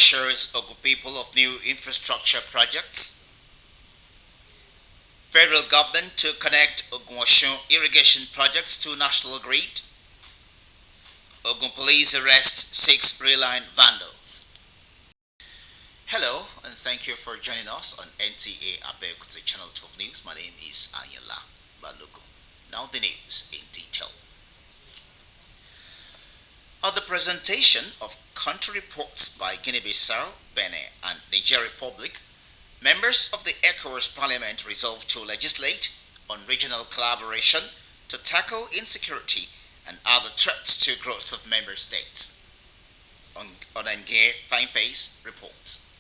assures Ogun people of new infrastructure projects. Federal government to connect Ogun irrigation projects to national grid. Ogun police arrests 6 rail line vandals. Hello, and thank you for joining us on NTA Abeokuta Channel 12 News. My name is Ayala Balogun. Now the news in detail. At the presentation of country reports by Guinea-Bissau, Benin, and Niger Republic, members of the ECOWAS Parliament resolved to legislate on regional collaboration to tackle insecurity and other threats to growth of member states. NTA Fineface reports.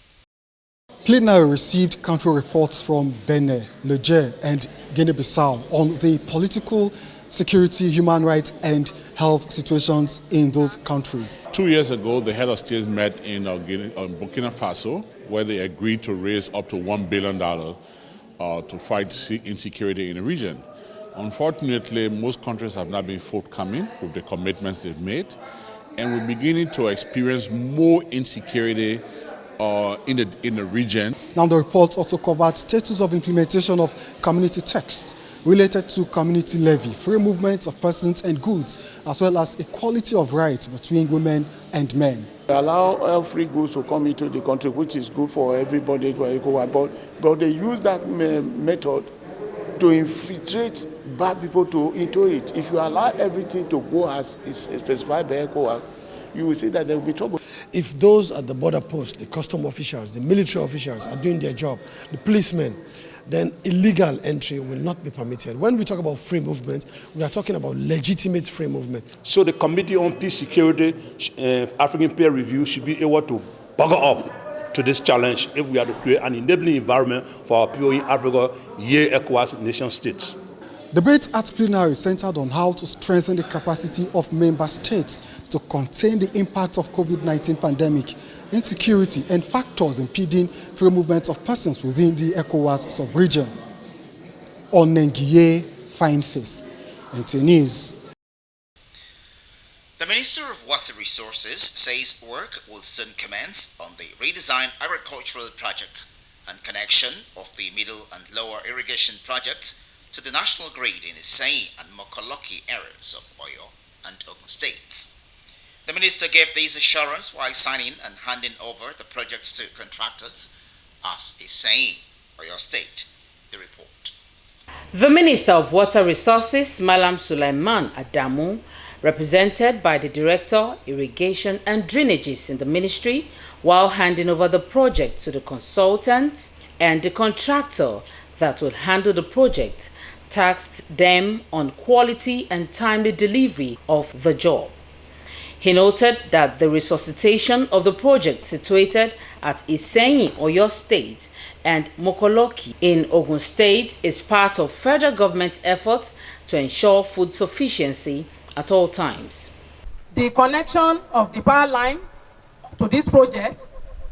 Plenary received country reports from Benin, Niger, and Guinea-Bissau on the political, security, human rights, and health situations in those countries. 2 years ago, the head of states met in Burkina Faso, where they agreed to raise up to $1 billion to fight insecurity in the region. Unfortunately, most countries have not been forthcoming with the commitments they've made, and we're beginning to experience more insecurity in the region. Now, the report also covered status of implementation of community texts related to community levy, free movement of persons and goods, as well as equality of rights between women and men. They allow free goods to come into the country, which is good for everybody, but they use that method to infiltrate bad people into it. If you allow everything to go as is specified by ECOWAS, you will see that there will be trouble. If those at the border post, the custom officials, the military officials are doing their job, the policemen, then illegal entry will not be permitted. When we talk about free movement, we are talking about legitimate free movement. So the Committee on Peace, Security, African Peer Review should be able to bugger up to this challenge if we are to create an enabling environment for our people in Africa, ECOWAS nation states. Debate at plenary centered on how to strengthen the capacity of member states to contain the impact of COVID-19 pandemic, insecurity, and factors impeding free movement of persons within the ECOWAS sub-region. NTA Fineface, NTA News. The Minister of Water Resources says work will soon commence on the redesigned agricultural projects and connection of the middle and lower irrigation projects to the national grid in Isai and Mokoloki areas of Oyo and Ogun states. The minister gave this assurance while signing and handing over the projects to contractors, as is saying Oyo State. The report. The Minister of Water Resources, Malam Sulaiman Adamu, represented by the Director, Irrigation and Drainages in the ministry, while handing over the project to the consultant and the contractor that will handle the project, tasked them on quality and timely delivery of the job. He noted that the resuscitation of the project situated at Isenyi, Oyo State, and Mokoloki in Ogun State is part of federal government efforts to ensure food sufficiency at all times. The connection of the power line to this project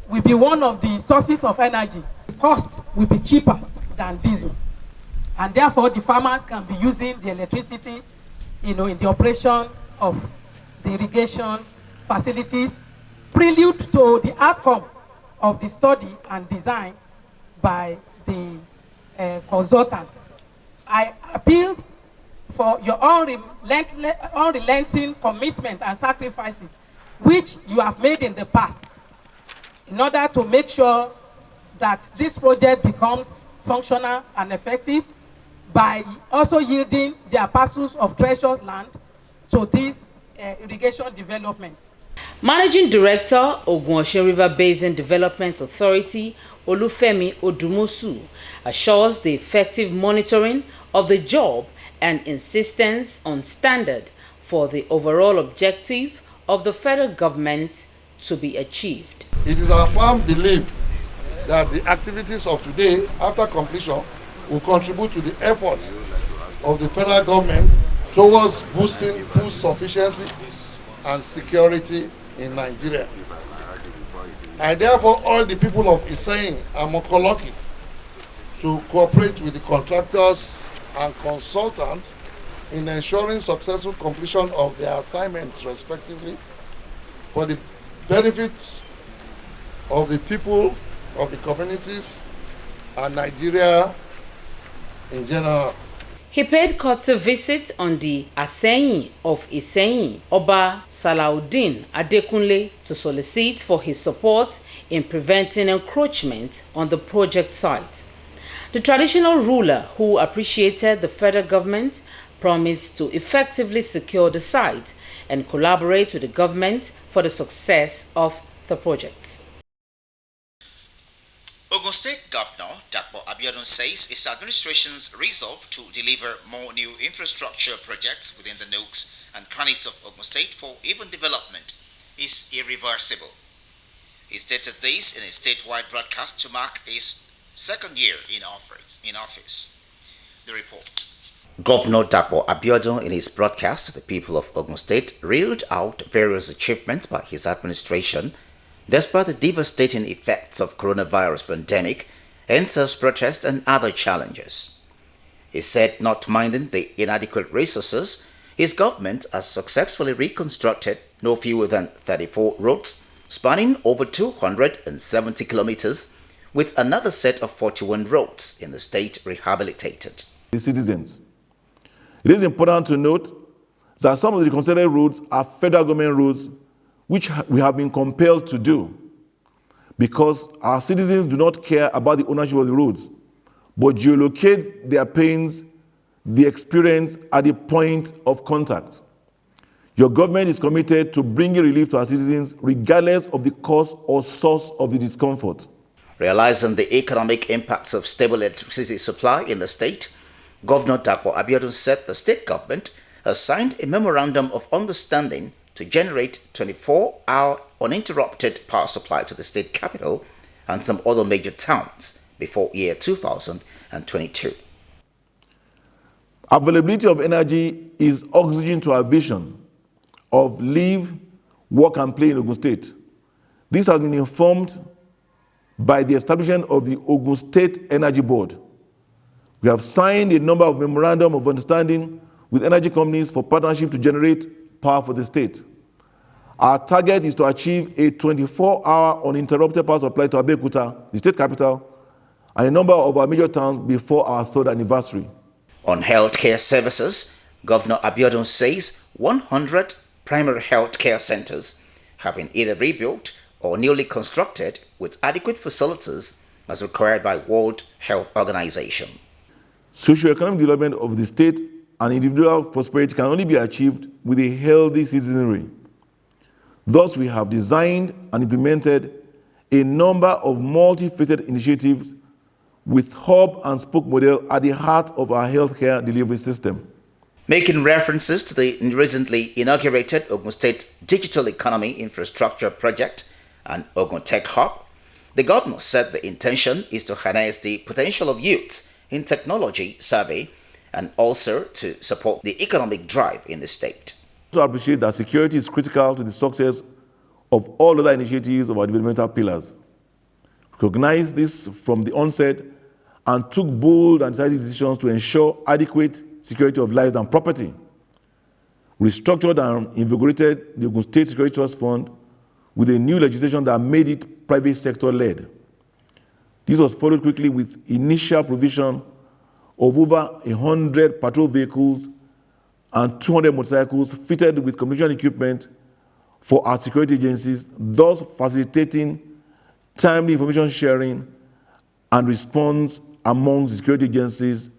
will be one of the sources of energy. The cost will be cheaper than diesel, and therefore the farmers can be using the electricity, in the operation of the irrigation facilities, prelude to the outcome of the study and design by the consultants. I appeal for your unrelenting commitment and sacrifices which you have made in the past in order to make sure that this project becomes functional and effective by also yielding their parcels of treasured land to this irrigation development. Managing Director, Ogun River Basin Development Authority, Olufemi Odumosu, assures the effective monitoring of the job and insistence on standard for the overall objective of the federal government to be achieved. It is our firm belief that the activities of today, after completion, will contribute to the efforts of the federal government towards boosting food sufficiency and security in Nigeria. I therefore urge the people of Isenyi and Mokoloki to cooperate with the contractors and consultants in ensuring successful completion of their assignments respectively for the benefit of the people, of the communities, and Nigeria in general. He paid courtesy visit on the Aseyin of Iseyin, Oba Salaudeen Adekunle, to solicit for his support in preventing encroachment on the project site. The traditional ruler, who appreciated the federal government, promised to effectively secure the site and collaborate with the government for the success of the project. Ogun State Governor Dapo Abiodun says his administration's resolve to deliver more new infrastructure projects within the nooks and crannies of Ogun State for even development is irreversible. He stated this in a statewide broadcast to mark his second year in office. The report. Governor Dapo Abiodun, in his broadcast to the people of Ogun State, reeled out various achievements by his administration despite the devastating effects of coronavirus pandemic, NSAS protest and other challenges. He said, not minding the inadequate resources, his government has successfully reconstructed no fewer than 34 roads spanning over 270 kilometers, with another set of 41 roads in the state rehabilitated. The citizens. It is important to note that some of the reconstructed roads are federal government roads, which we have been compelled to do because our citizens do not care about the ownership of the roads, but geolocate their pains, the experience at the point of contact. Your government is committed to bringing relief to our citizens regardless of the cause or source of the discomfort. Realizing the economic impacts of stable electricity supply in the state, Governor Dapo Abiodun said the state government has signed a memorandum of understanding to generate 24-hour uninterrupted power supply to the state capital and some other major towns before year 2022. Availability of energy is oxygen to our vision of live, work and play in Ogun State. This has been informed by the establishment of the Ogun State Energy Board. We have signed a number of memorandum of understanding with energy companies for partnership to generate power for the state. Our target is to achieve a 24-hour uninterrupted power supply to Abeokuta, the state capital, and a number of our major towns before our third anniversary. On healthcare services, Governor Abiodun says 100 primary healthcare centers have been either rebuilt or newly constructed with adequate facilities as required by World Health Organization. Socio-economic development of the state and individual prosperity can only be achieved with a healthy citizenry. Thus, we have designed and implemented a number of multi-faceted initiatives with hub and spoke model at the heart of our healthcare delivery system. Making references to the recently inaugurated Ogun State Digital Economy Infrastructure Project and Ogun Tech Hub, the governor said the intention is to harness the potential of youths in technology survey and also to support the economic drive in the state. I also appreciate that security is critical to the success of all other initiatives of our developmental pillars. We recognized this from the onset and took bold and decisive decisions to ensure adequate security of lives and property. We restructured and invigorated the Ogun State Security Trust Fund with a new legislation that made it private sector led. This was followed quickly with initial provision of over 100 patrol vehicles and 200 motorcycles fitted with communication equipment for our security agencies, thus facilitating timely information sharing and response among security agencies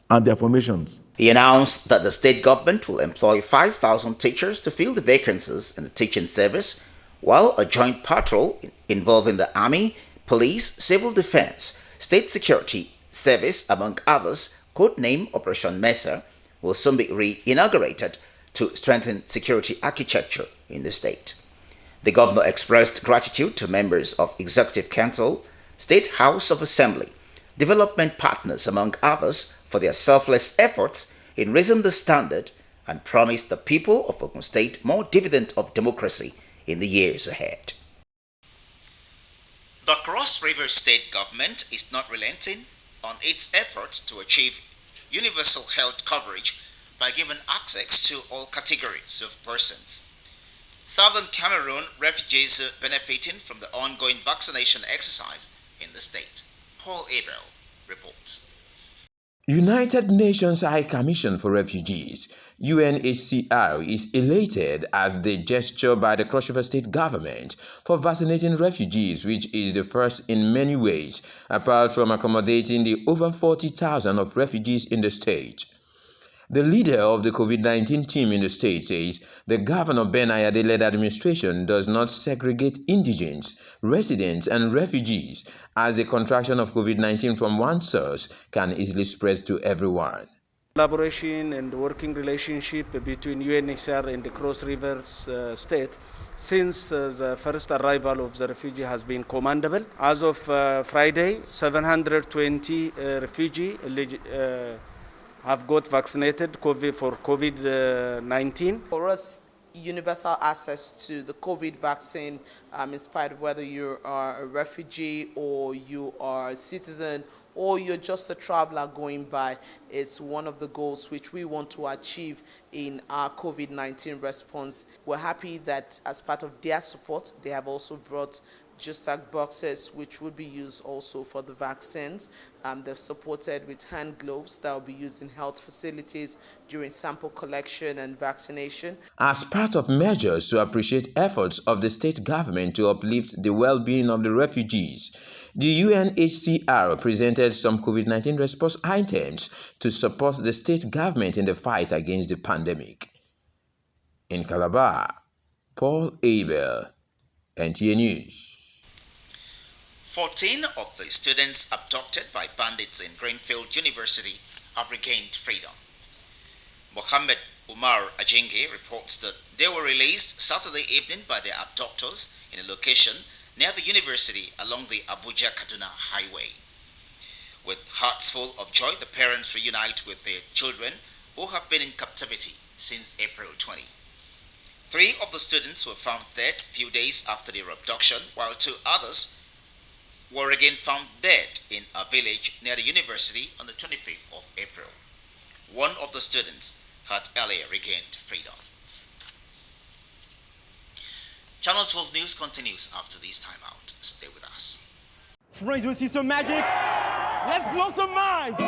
and their formations. He announced that the state government will employ 5,000 teachers to fill the vacancies in the teaching service, while a joint patrol involving the Army, Police, Civil Defense, State Security Service, among others, codenamed Operation Mesa, will soon be re-inaugurated to strengthen security architecture in the state. The governor expressed gratitude to members of Executive Council, State House of Assembly, development partners, among others, for their selfless efforts in raising the standard and promised the people of Ogun State more dividend of democracy in the years ahead. The Cross River State government is not relenting on its efforts to achieve universal health coverage by giving access to all categories of persons. Southern Cameroon refugees benefiting from the ongoing vaccination exercise in the state. Paul Abel reports. United Nations High Commission for Refugees, UNHCR, is elated at the gesture by the Cross River State government for vaccinating refugees, which is the first in many ways, apart from accommodating the over 40,000 of refugees in the state. The leader of the COVID-19 team in the state says the Governor Ben Ayade-led administration does not segregate indigents, residents, and refugees, as the contraction of COVID-19 from one source can easily spread to everyone. Collaboration and working relationship between UNHCR and the Cross River State since the first arrival of the refugee has been commendable. As of Friday, 720 refugees have got vaccinated for COVID-19. For us, universal access to the COVID vaccine, in spite of whether you are a refugee or you are a citizen or you're just a traveler going by, is one of the goals which we want to achieve in our COVID-19 response. We're happy that as part of their support, they have also brought Just-Tag boxes, which would be used also for the vaccines. They've supported with hand gloves that will be used in health facilities during sample collection and vaccination. As part of measures to appreciate efforts of the state government to uplift the well-being of the refugees, the UNHCR presented some COVID-19 response items to support the state government in the fight against the pandemic. In Calabar, Paul Abel, NTA News. 14 of the students abducted by bandits in Greenfield University have regained freedom. Mohammed Umar Ajingi reports that they were released Saturday evening by their abductors in a location near the university along the Abuja-Kaduna highway. With hearts full of joy, the parents reunite with their children who have been in captivity since April 20. 3 of the students were found dead a few days after their abduction, while 2 others were again found dead in a village near the university on the 25th of April. 1 of the students had earlier regained freedom. Channel 12 News continues after this timeout. Stay with us. Friends, you see some magic? Let's blow some minds!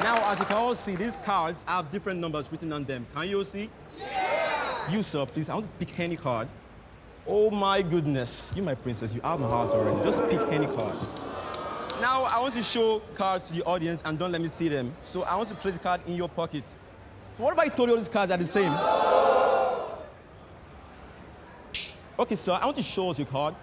Now, as you can all see, these cards have different numbers written on them. Can you all see? You, sir, please, I want to pick any card. Oh my goodness. You, my princess, you have my heart already. Just pick any card. Now, I want to show cards to the audience and don't let me see them. So I want to place the card in your pocket. So what if I told you all these cards are the same? Okay, sir, I want to show us your card.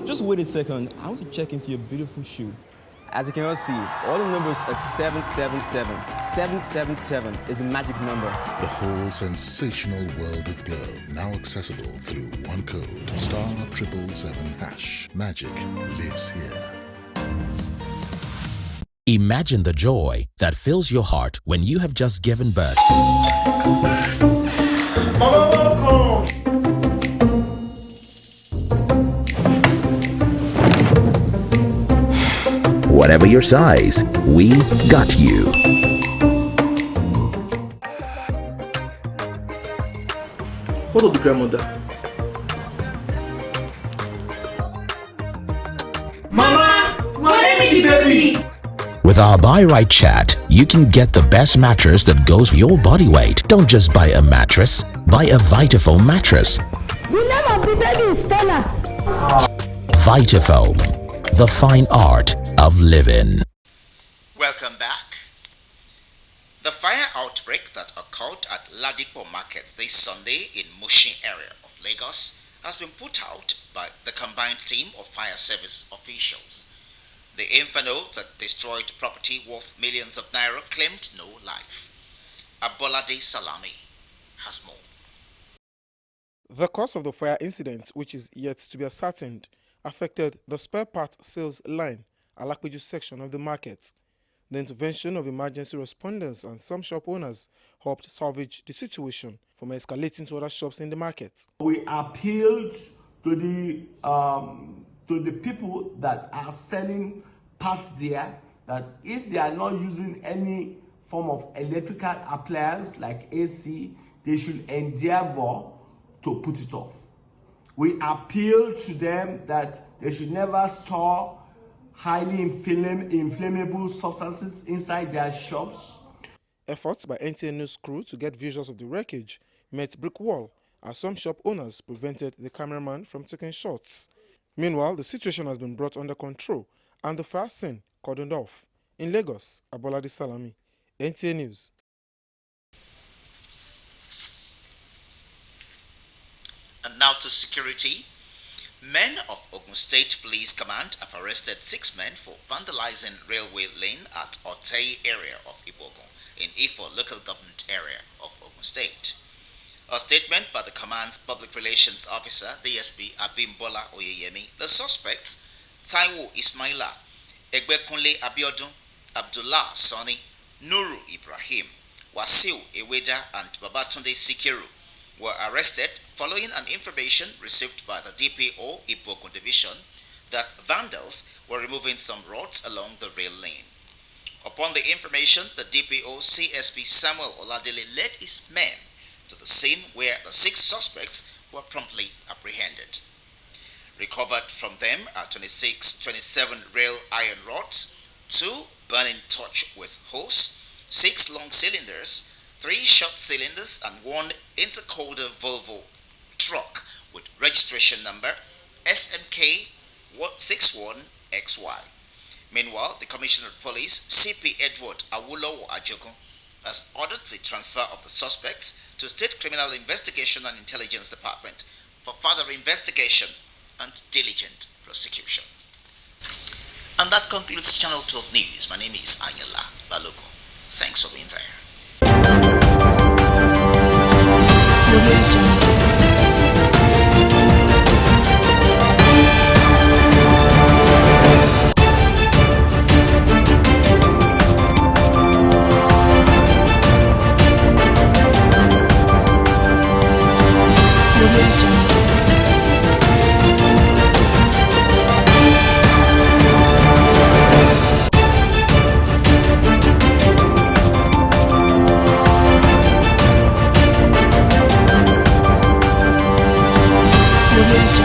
Just wait a second. I want to check into your beautiful shoe. As you can all see, all the numbers are 777. 777 is the magic number. The whole sensational world of Glow, now accessible through one code, *777#. Magic lives here. Imagine the joy that fills your heart when you have just given birth. Mama, welcome! Whatever your size, we got you. What of the grandmother? Mama, let me be baby. With our Buy Right chat, you can get the best mattress that goes with your body weight. Don't just buy a mattress, buy a Vitafoam mattress. The name of the baby is Stella. Vitafoam, the fine art of living. Welcome back. The fire outbreak that occurred at Ladipo Market this Sunday in Mushin area of Lagos has been put out by the combined team of fire service officials. The inferno that destroyed property worth millions of naira claimed no life. Abolade Salami has more. The cause of the fire incident, which is yet to be ascertained, affected the spare part sales line at Lakpeju section of the market. The intervention of emergency responders and some shop owners helped salvage the situation from escalating to other shops in the market. We appealed to the people that are selling parts there, that if they are not using any form of electrical appliance like AC, they should endeavor to put it off. We appeal to them that they should never store highly inflammable substances inside their shops. Efforts by NTA News crew to get visuals of the wreckage met brick wall as some shop owners prevented the cameraman from taking shots. Meanwhile, the situation has been brought under control and the fire scene cordoned off. In Lagos, Abolade Salami, NTA News. And now to security. Men of Ogun State Police Command have arrested 6 men for vandalizing railway lane at Otei area of Ibogun in Ifo local government area of Ogun State. A statement by the command's public relations officer, DSP Abimbola Oyeyemi, the suspects, Taiwo Ismaila, Egbekunle Abiodun, Abdullah Sani, Nuru Ibrahim, Wasiu Eweda, and Babatunde Sikiru, were arrested following an information received by the DPO Ibogun Division that vandals were removing some rods along the rail lane. Upon the information, the DPO CSP Samuel Oladele led his men to the scene where the 6 suspects were promptly apprehended. Recovered from them are 27 rail iron rods, 2 burning torch with hose, 6 long cylinders, 3 short cylinders, and 1 intercoder Volvo truck with registration number SMK 61XY. Meanwhile, the Commissioner of Police, CP Edward Awolowo Ajogun, has ordered the transfer of the suspects to State Criminal Investigation and Intelligence Department for further investigation and diligent prosecution. And that concludes Channel 12 News. My name is Anyala Balogo. Thanks for being there. Thank you.